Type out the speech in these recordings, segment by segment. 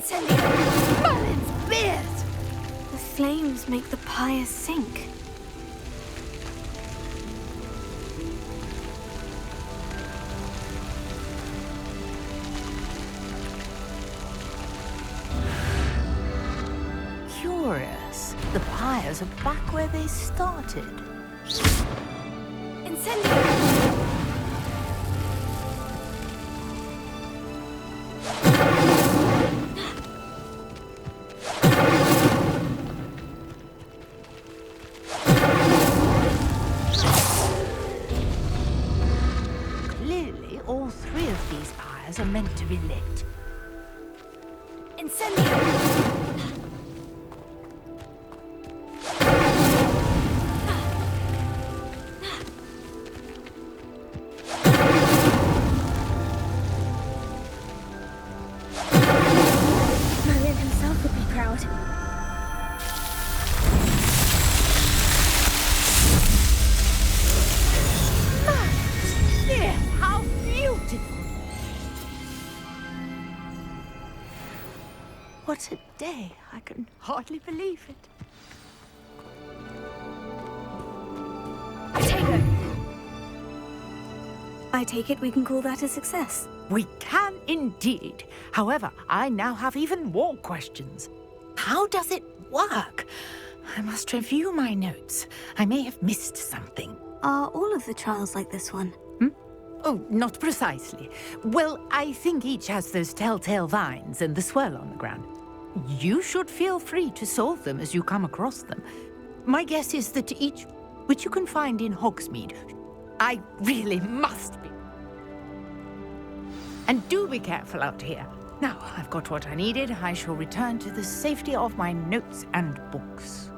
Incendio! Merlin's beard! The flames make the pyre sink. Curious. The pyres are back where they started. Incendio! Clearly, all three of these pyres are meant to be lit. Incendio! Merlin himself would be proud. Dear, how beautiful! What a day. I can hardly believe it. I take it we can call that a success. We can indeed. However, I now have even more questions. How does it work? I must review my notes. I may have missed something. Are all of the trials like this one? Oh, not precisely. Well, I think each has those telltale vines and the swirl on the ground. You should feel free to solve them as you come across them. My guess is that each, which you can find in Hogsmeade, I really must be. And do be careful out here. Now, I've got what I needed. I shall return to the safety of my notes and books.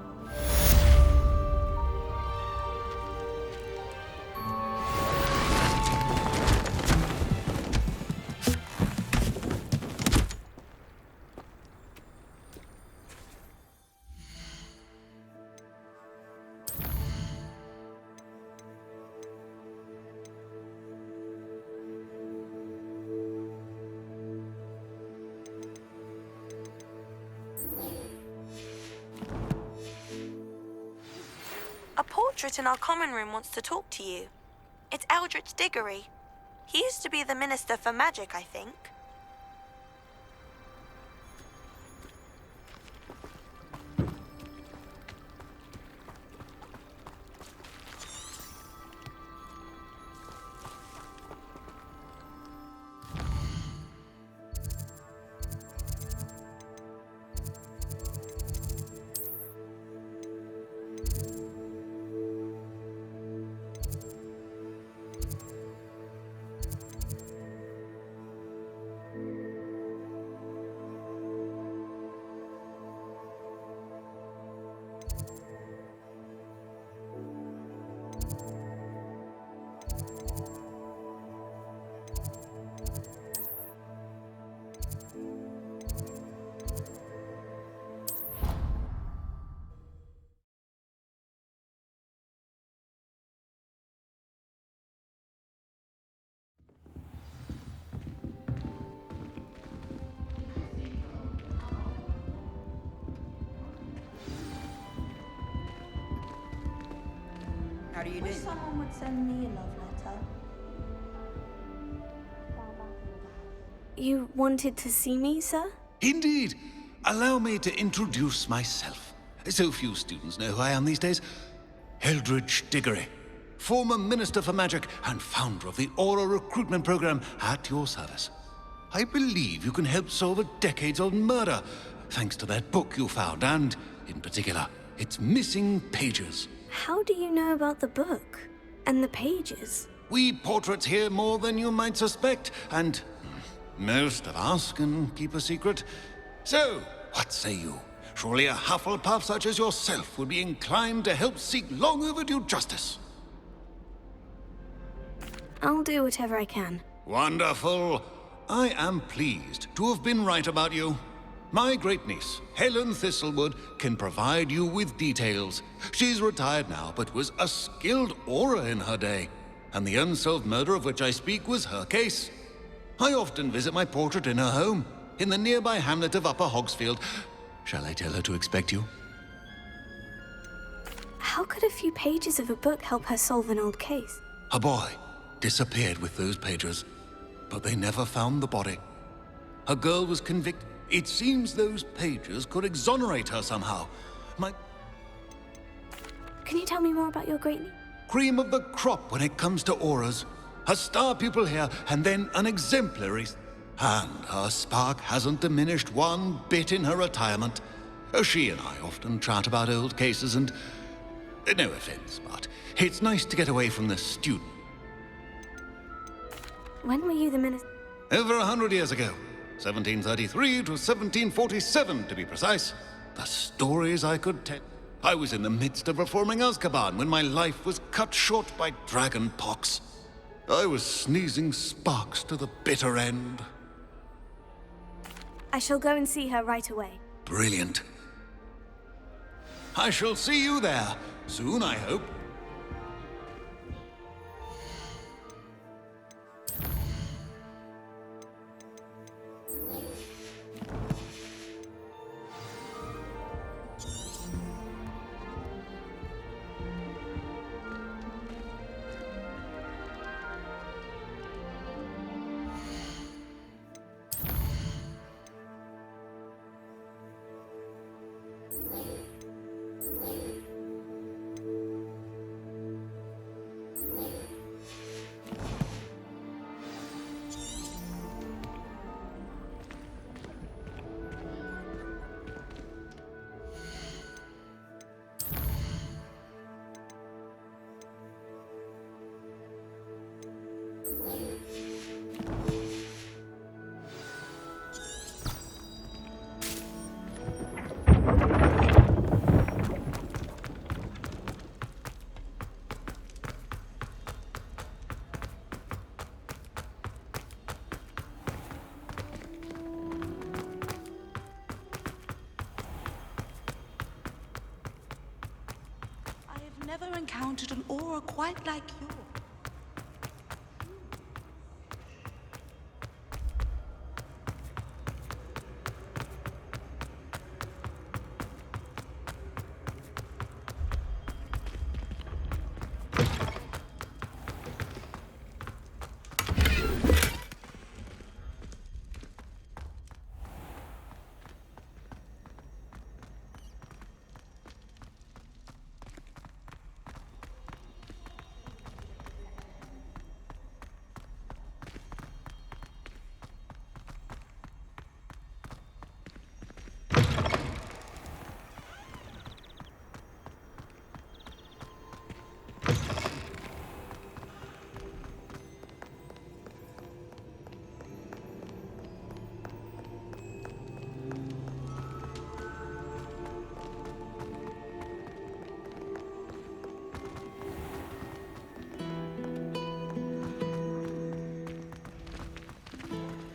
A portrait in our common room wants to talk to you. It's Eldritch Diggory. He used to be the Minister for Magic, I think. How do you do? Wish someone would send me a love letter. You wanted to see me, sir? Indeed. Allow me to introduce myself. So few students know who I am these days. Eldritch Diggory, former Minister for Magic and founder of the Aura recruitment program at your service. I believe you can help solve a decades-old murder, thanks to that book you found, and, in particular, its missing pages. How do you know about the book? And the pages? We portraits hear more than you might suspect, and most of us can keep a secret. So, what say you? Surely a Hufflepuff such as yourself would be inclined to help seek long overdue justice. I'll do whatever I can. Wonderful. I am pleased to have been right about you. My great-niece, Helen Thistlewood, can provide you with details. She's retired now, but was a skilled aura in her day. And the unsolved murder of which I speak was her case. I often visit my portrait in her home, in the nearby hamlet of Upper Hogsfield. Shall I tell her to expect you? How could a few pages of a book help her solve an old case? A boy disappeared with those pages, but they never found the body. A girl was convicted. It seems those pages could exonerate her somehow. My Can you tell me more about your great niece? cream of the crop when it comes to auras. A star pupil here, and then an exemplary. And her spark hasn't diminished one bit in her retirement. She and I often chat about old cases and... No offense, but it's nice to get away from the student. When were you the minister? Over 100 years ago. 1733 to 1747, to be precise. The stories I could tell. I was in the midst of reforming Azkaban when my life was cut short by dragon pox. I was sneezing sparks to the bitter end. I shall go and see her right away. Brilliant. I shall see you there. Soon, I hope. Never encountered an aura quite like yours.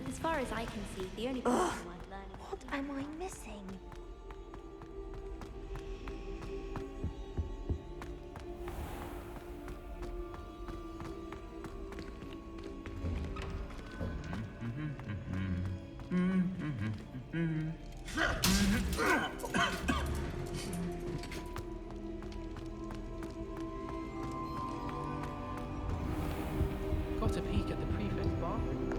As far as I can see, the only person worth learning. What am I missing? Got a peek at the prefect's bathroom.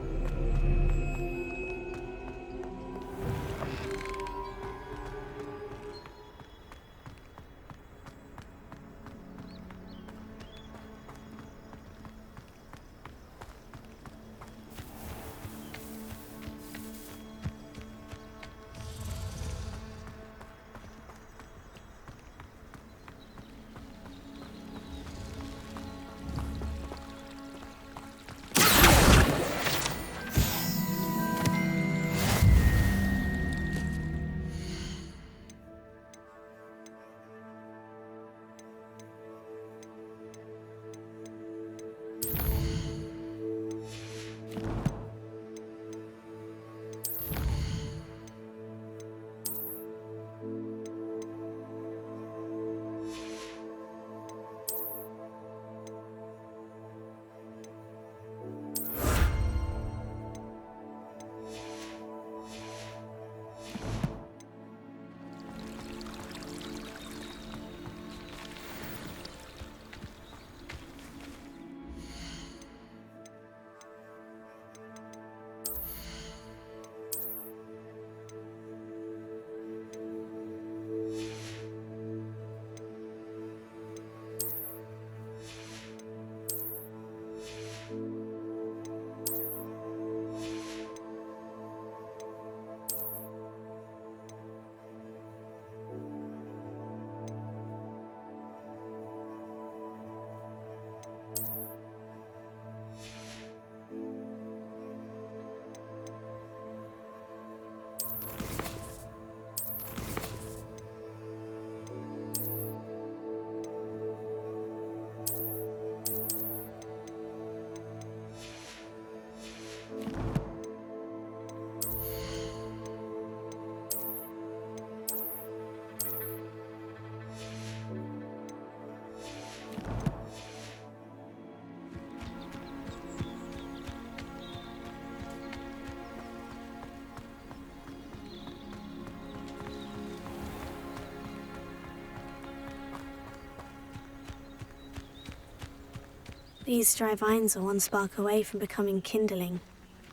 These dry vines are one spark away from becoming kindling.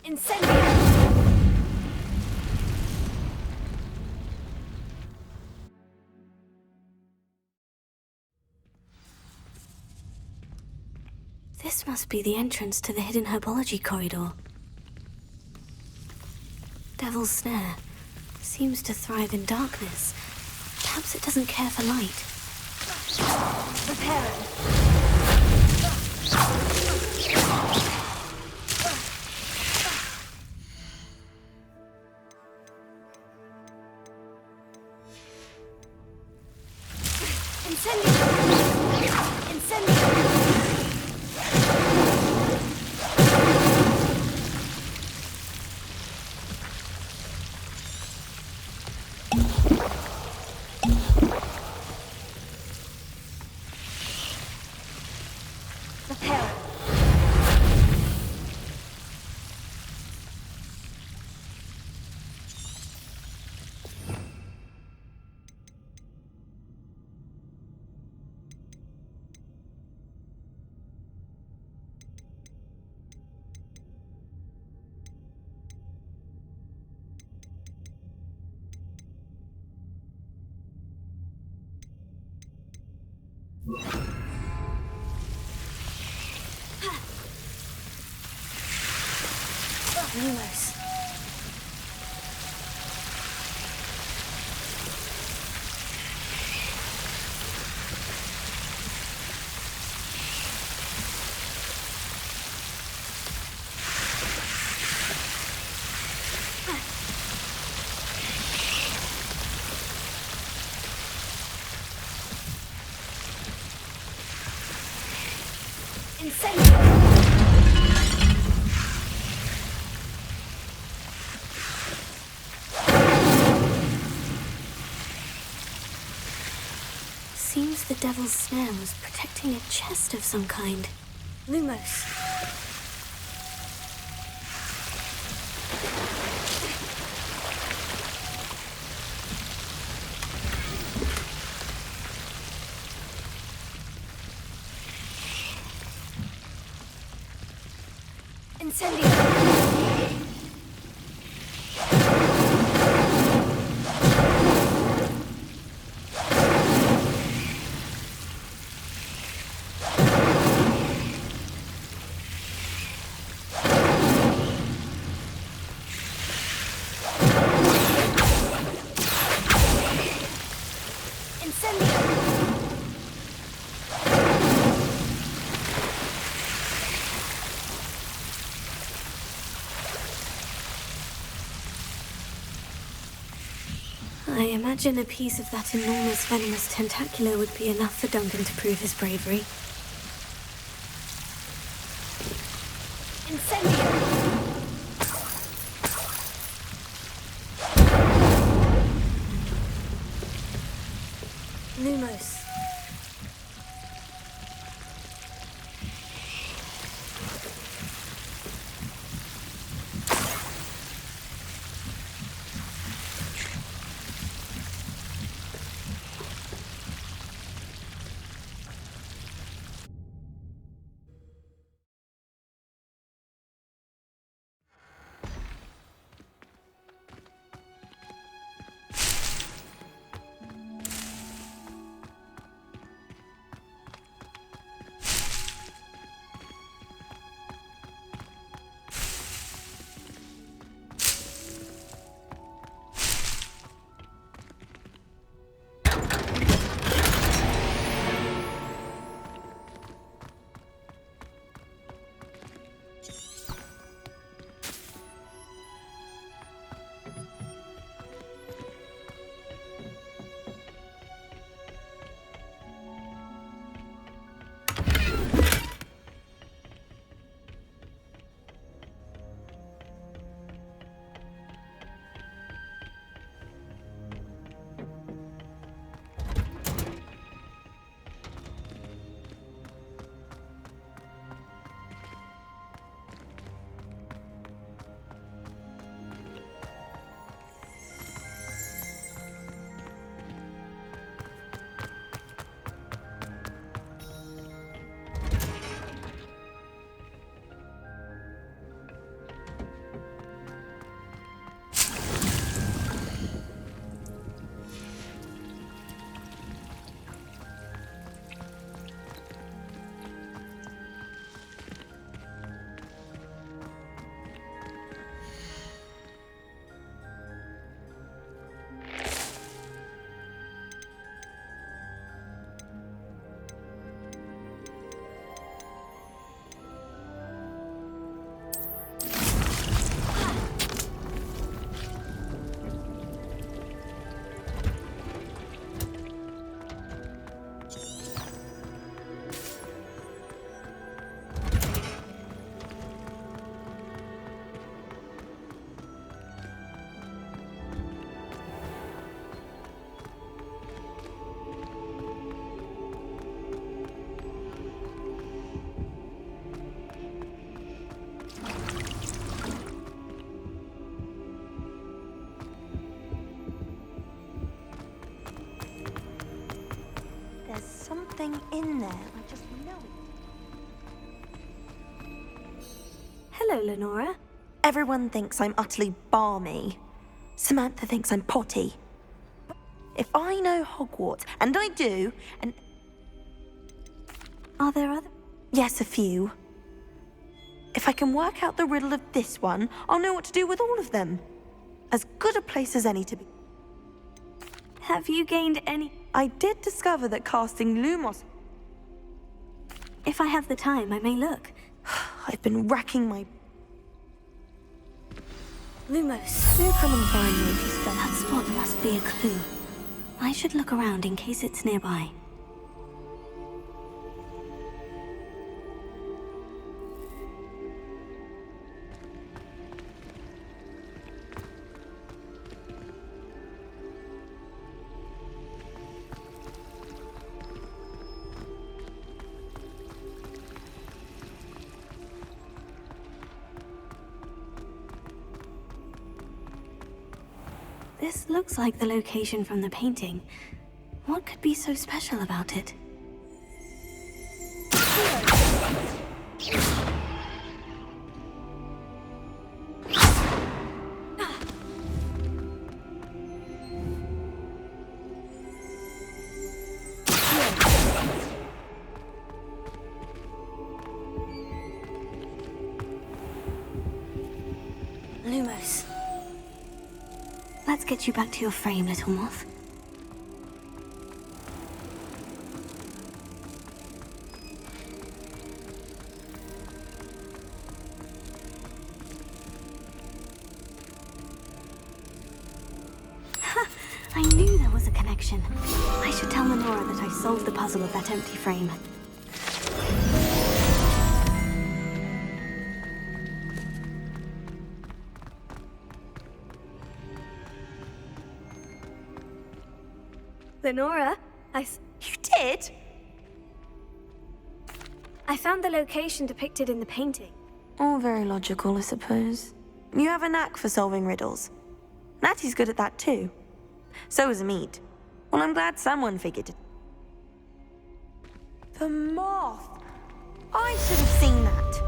Incendio! This must be the entrance to the hidden herbology corridor. Devil's Snare seems to thrive in darkness. Perhaps it doesn't care for light. Repairing. Incendio! Incendio! Lumos. Incendio! Seems the Devil's Snare was protecting a chest of some kind. Lumos. Incendio! I imagine a piece of that enormous venomous tentacular would be enough for Duncan to prove his bravery. Incendio! Lumos. something in there. I just know it. Hello, Lenora. Everyone thinks I'm utterly balmy. Samantha thinks I'm potty. If I know Hogwarts, and I do, and... Are there other... Yes, a few. If I can work out the riddle of this one, I'll know what to do with all of them. As good a place as any to be. Have you gained any... I did discover that casting Lumos... If I have the time, I may look. I've been racking my... Lumos. Do come and find me if you spell That spot must be a clue. I should look around in case it's nearby. This looks like the location from the painting. What could be so special about it? Lumos. Let's get you back to your frame, little moth. Ha! I knew there was a connection. I should tell Lenora that I solved the puzzle of that empty frame. Lenora, You did? I found the location depicted in the painting. All very logical, I suppose. You have a knack for solving riddles. Natty's good at that too. So is Mead. Well, I'm glad someone figured it. The moth! I should have seen that.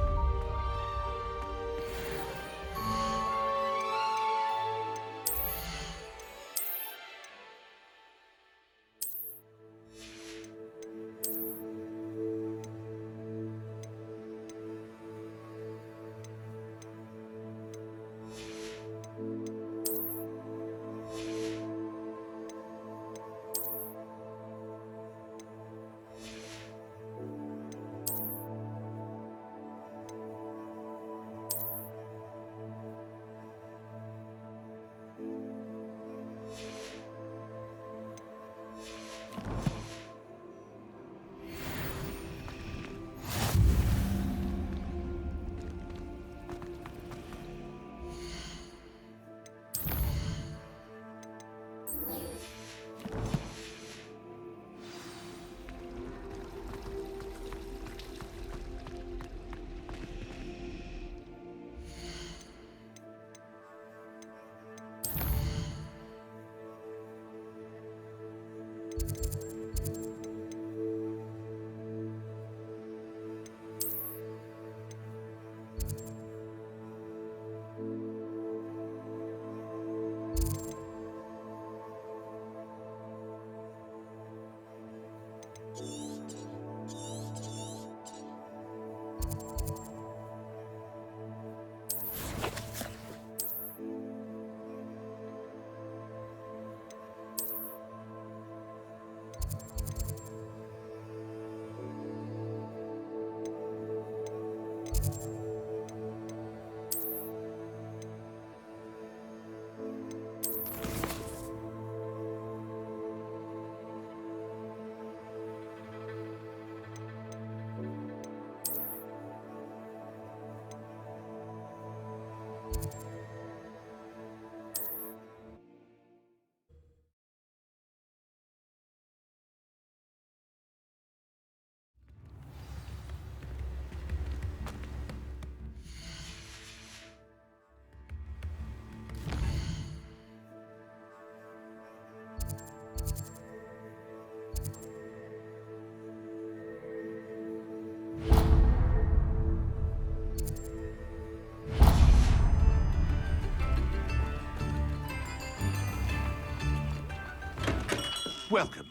Welcome.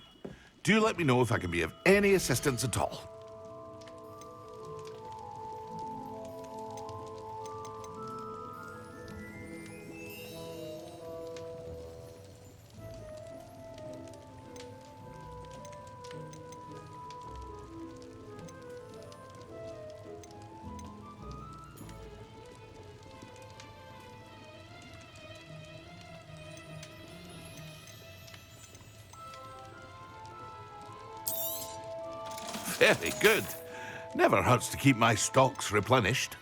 Do let me know if I can be of any assistance at all. Very good. Never hurts to keep my stocks replenished.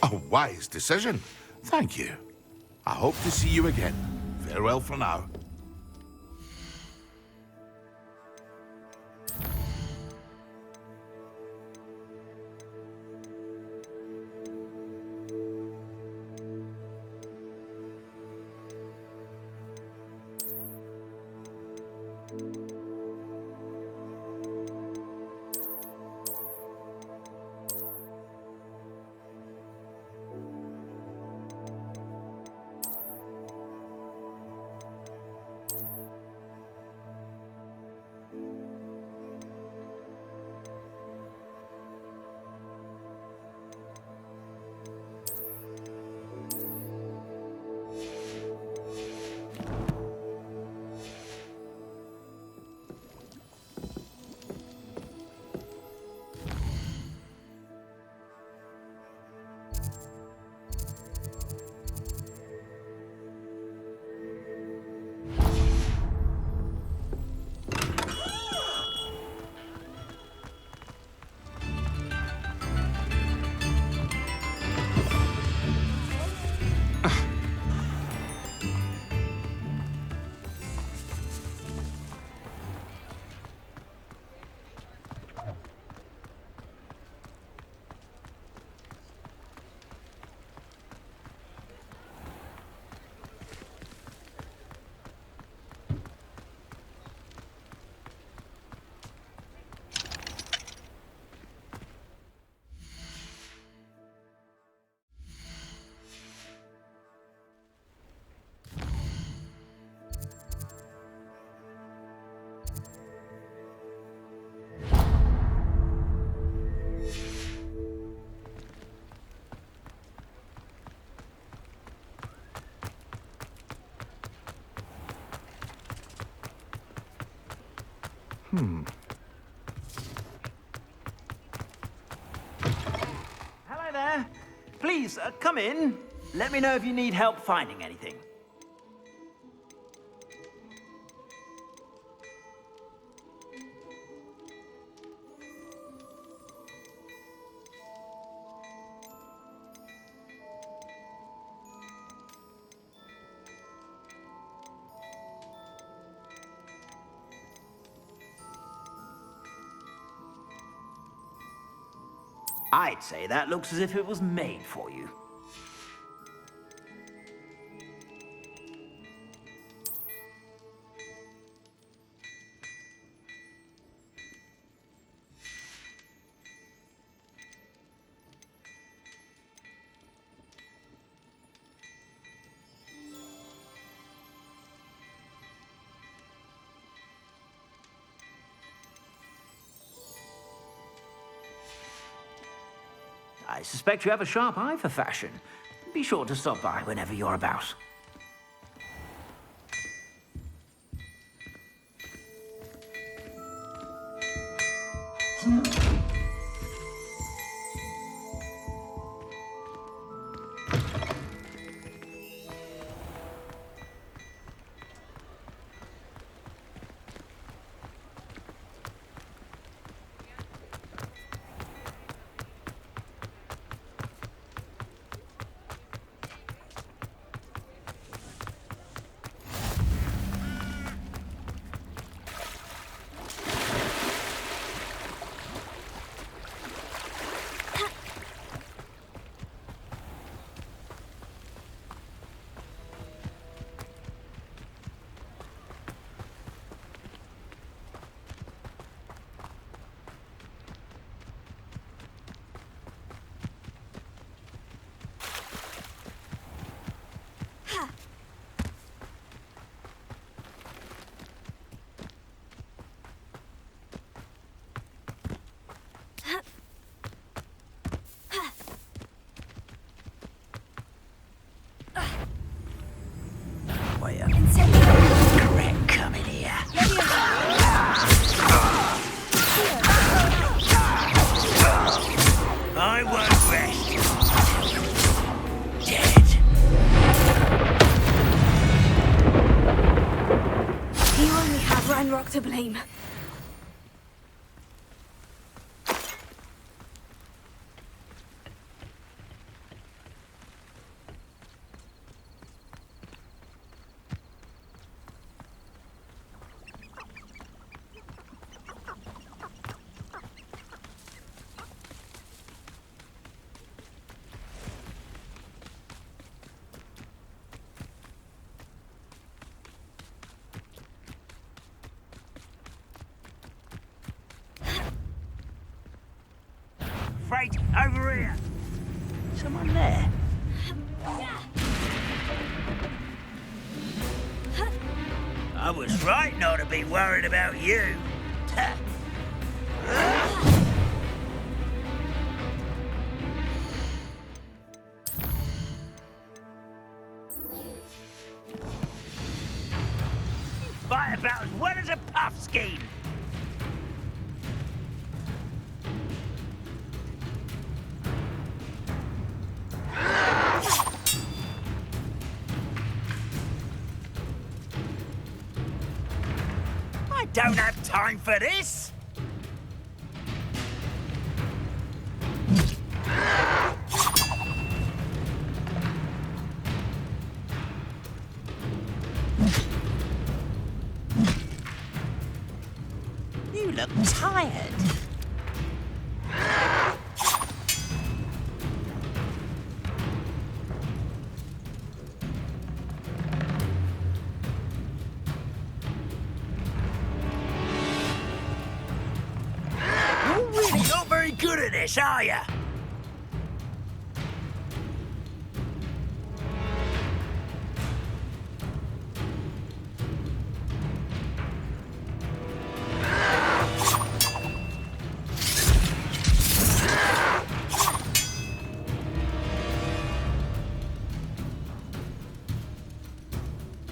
A wise decision. Thank you. I hope to see you again. Farewell for now. Hello there. Please, come in. Let me know if you need help finding anything. I'd say that looks as if it was made for you. I suspect you have a sharp eye for fashion. Be sure to stop by whenever you're about. Correct, come in here. I won't rest. Dead. You only have Ranrock to blame. Freight, over here. Someone there? I was right not to be worried about you. Fight about as well as a puff scheme. I don't have time for this! You look tired. You're really not very good at this, are you?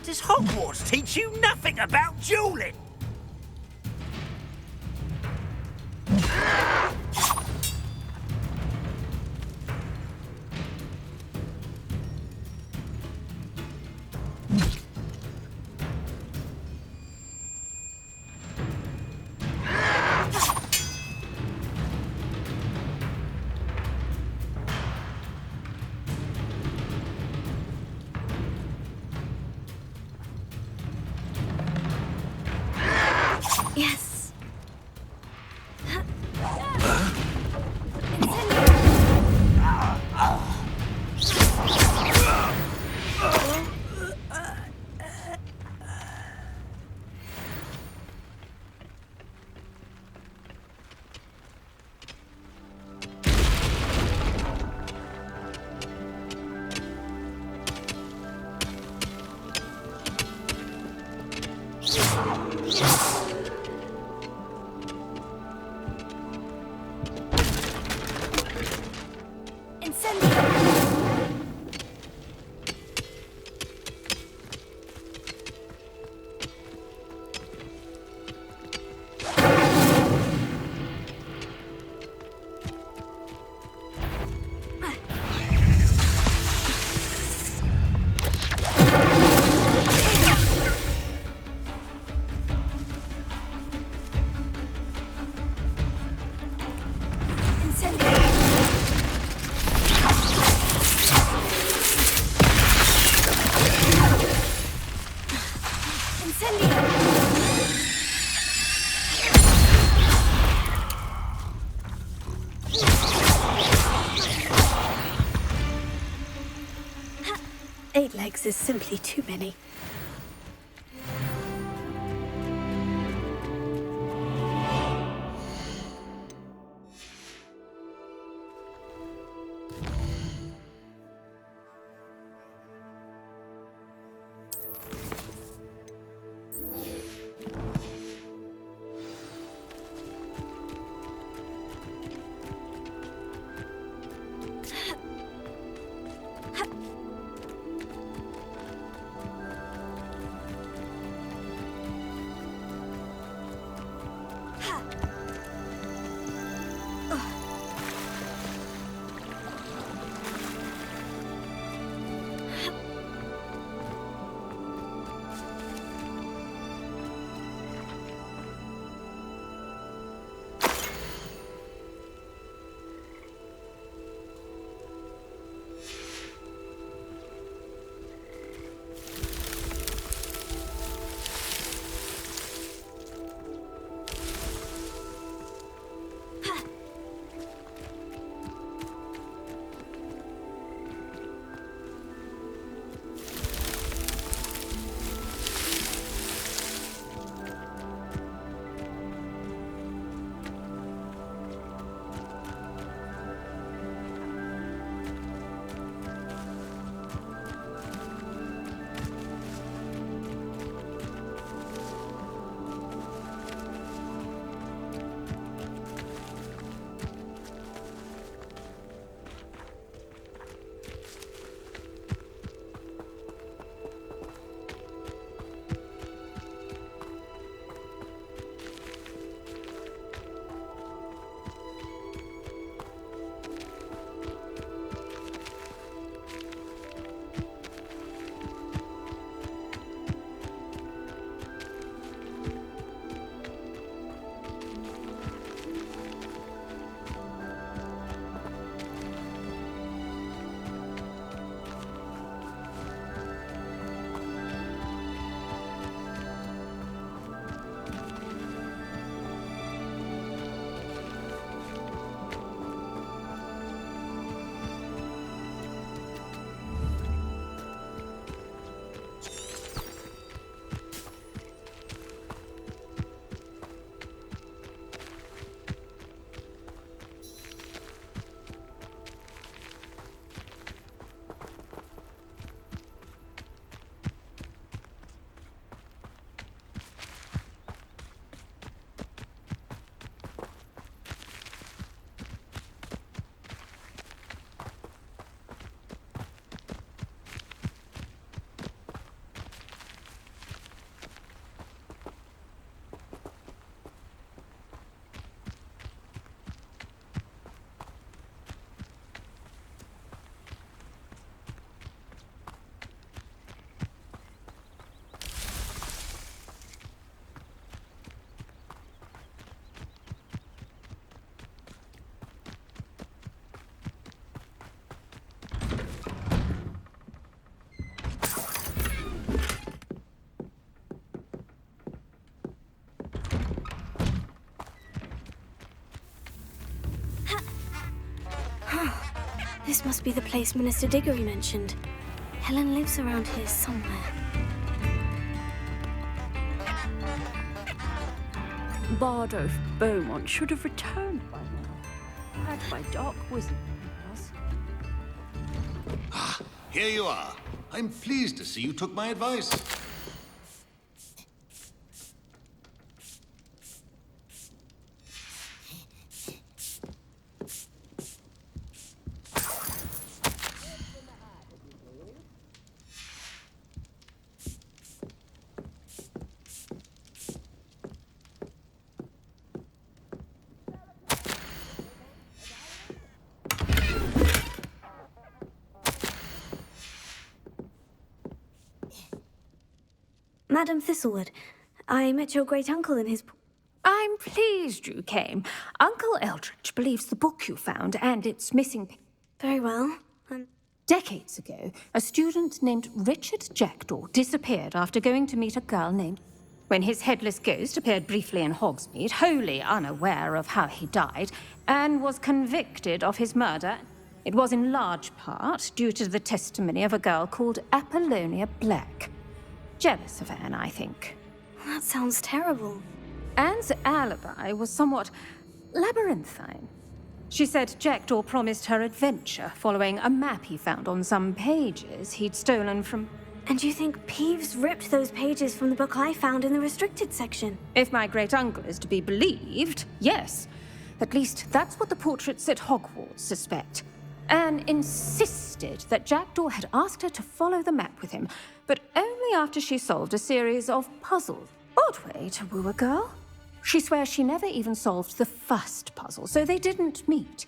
Does Hogwarts teach you nothing about dueling? Yes. 8 legs is simply too many. This must be the place Minister Diggory mentioned. Helen lives around here somewhere. Bardolph Beaumont should have returned by now. Had by dark wizard. Ah, here you are. I'm pleased to see you took my advice. Madam Thistlewood, I met your great-uncle in his... I'm pleased you came. Uncle Eldridge believes the book you found and its missing... Very well. Decades ago, a student named Richard Jackdaw disappeared after going to meet a girl named... When his headless ghost appeared briefly in Hogsmeade, wholly unaware of how he died, and was convicted of his murder, It was in large part due to the testimony of a girl called Apollonia Black. Jealous of Anne, I think. That sounds terrible. Anne's alibi was somewhat labyrinthine. She said Jackdaw promised her adventure following a map he found on some pages he'd stolen from... And you think Peeves ripped those pages from the book I found in the restricted section? If my great-uncle is to be believed, yes. At least that's what the portraits at Hogwarts suspect. Anne insisted that Jackdaw had asked her to follow the map with him, but only after she solved a series of puzzles. Odd way to woo a girl. She swears she never even solved the first puzzle, so they didn't meet.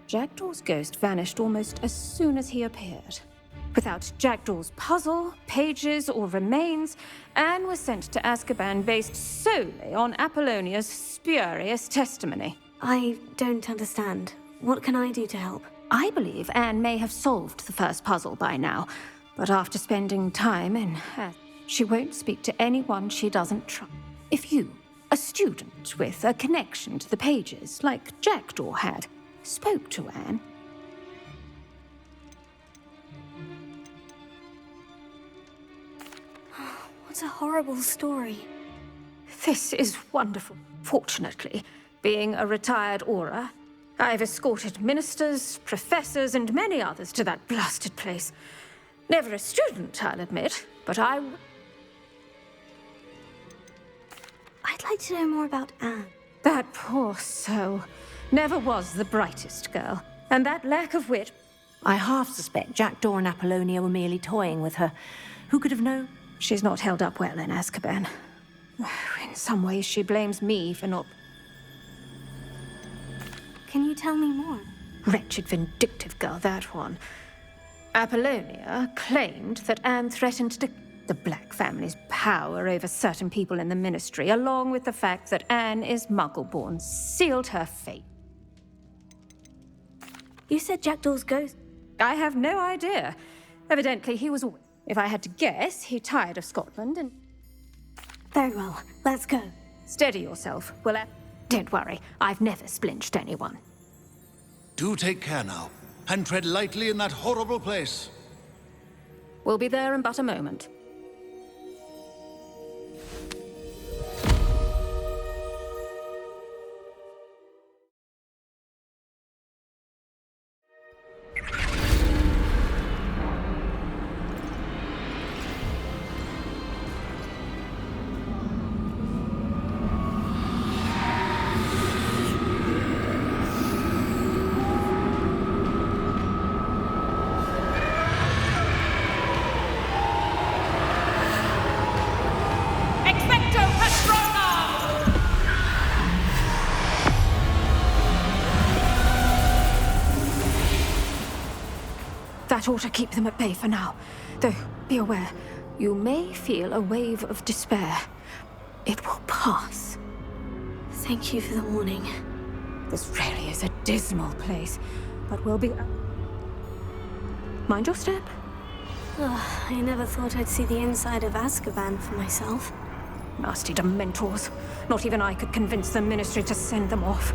Jackdaw's ghost vanished almost as soon as he appeared. Without Jackdaw's puzzle, pages, or remains, Anne was sent to Azkaban based solely on Apollonia's spurious testimony. I don't understand. What can I do to help? I believe Anne may have solved the first puzzle by now, but after spending time in she won't speak to anyone she doesn't trust. If you, a student with a connection to the pages, like Jackdaw had, spoke to Anne... What a horrible story. This is wonderful. Fortunately, being a retired Auror, I've escorted ministers, professors, and many others to that blasted place. Never a student, I'll admit, but I'd like to know more about Anne. That poor soul. Never was the brightest girl. And that lack of wit... I half suspect Jackdaw and Apollonia were merely toying with her. Who could have known? She's not held up well in Azkaban. In some ways, she blames me for not... Can you tell me more? Wretched, vindictive girl, that one. Apollonia claimed that Anne threatened to... the Black family's power over certain people in the Ministry, along with the fact that Anne is Muggle-born, sealed her fate. You said Jackdaw's ghost... I have no idea. Evidently, he was... If I had to guess, he tired of Scotland and... Very well. Let's go. Steady yourself, will I? Don't worry. I've never splinched anyone. Do take care now, and tread lightly in that horrible place. We'll be there in but a moment. That ought to keep them at bay for now. Though, be aware, you may feel a wave of despair. It will pass. Thank you for the warning. This really is a dismal place, but we'll be... Mind your step? Oh, I never thought I'd see the inside of Azkaban for myself. Nasty Dementors. Not even I could convince the Ministry to send them off.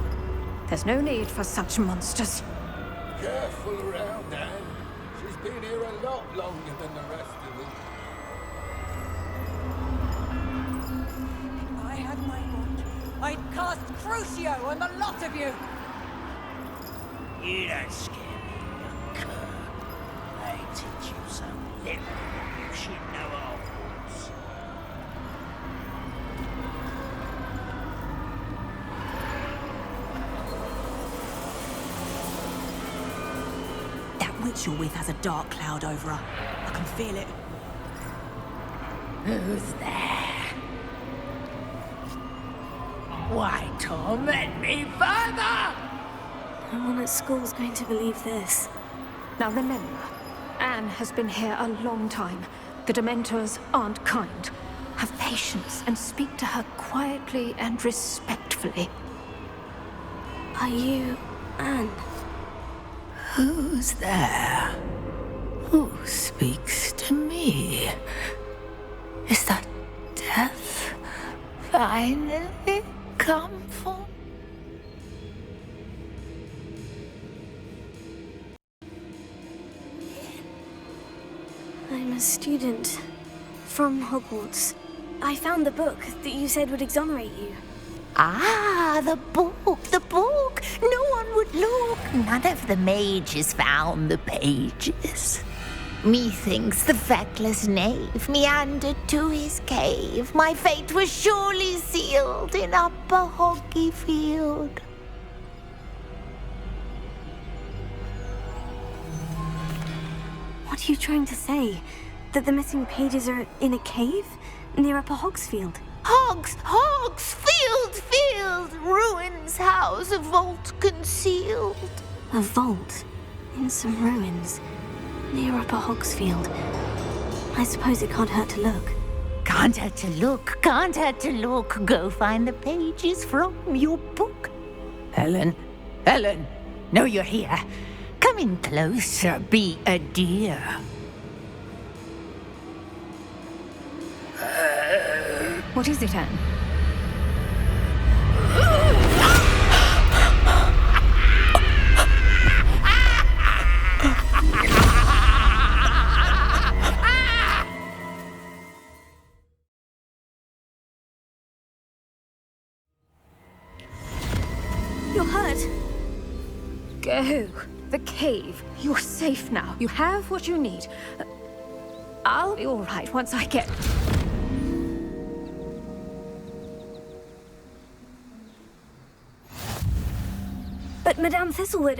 There's no need for such monsters. Careful around, Anne. She's been here a lot longer than the rest of us. If I had my wand, I'd cast Crucio on the lot of you! You don't scare me, young cur. I teach you some little you should know Hogwarts. That witch you're with has a dark cloud over her. I can feel it. Who's there? Why torment me further? No one at school's going to believe this. Now remember, Anne has been here a long time. The Dementors aren't kind. Have patience and speak to her quietly and respectfully. Are you Anne? Who's there? Who speaks to me? Is that death finally come for I'm a student from Hogwarts. I found the book that you said would exonerate you. Ah, the book, the book. No one would look. None of the mages found the pages. Methinks the feckless knave meandered to his cave. My fate was surely sealed in Upper Hoggyfield. What are you trying to say? That the missing pages are in a cave near Upper Hogsfield? Hogsfield, ruins house, a vault concealed. A vault in some ruins near Upper Hogsfield. I suppose it can't hurt to look. Can't hurt to look, can't hurt to look. Go find the pages from your book. Helen, no, you're here. Come in closer, be a dear. What is it, Anne? You're hurt. Go. The cave. You're safe now. You have what you need. I'll be all right once I get... But Madame Thistlewood,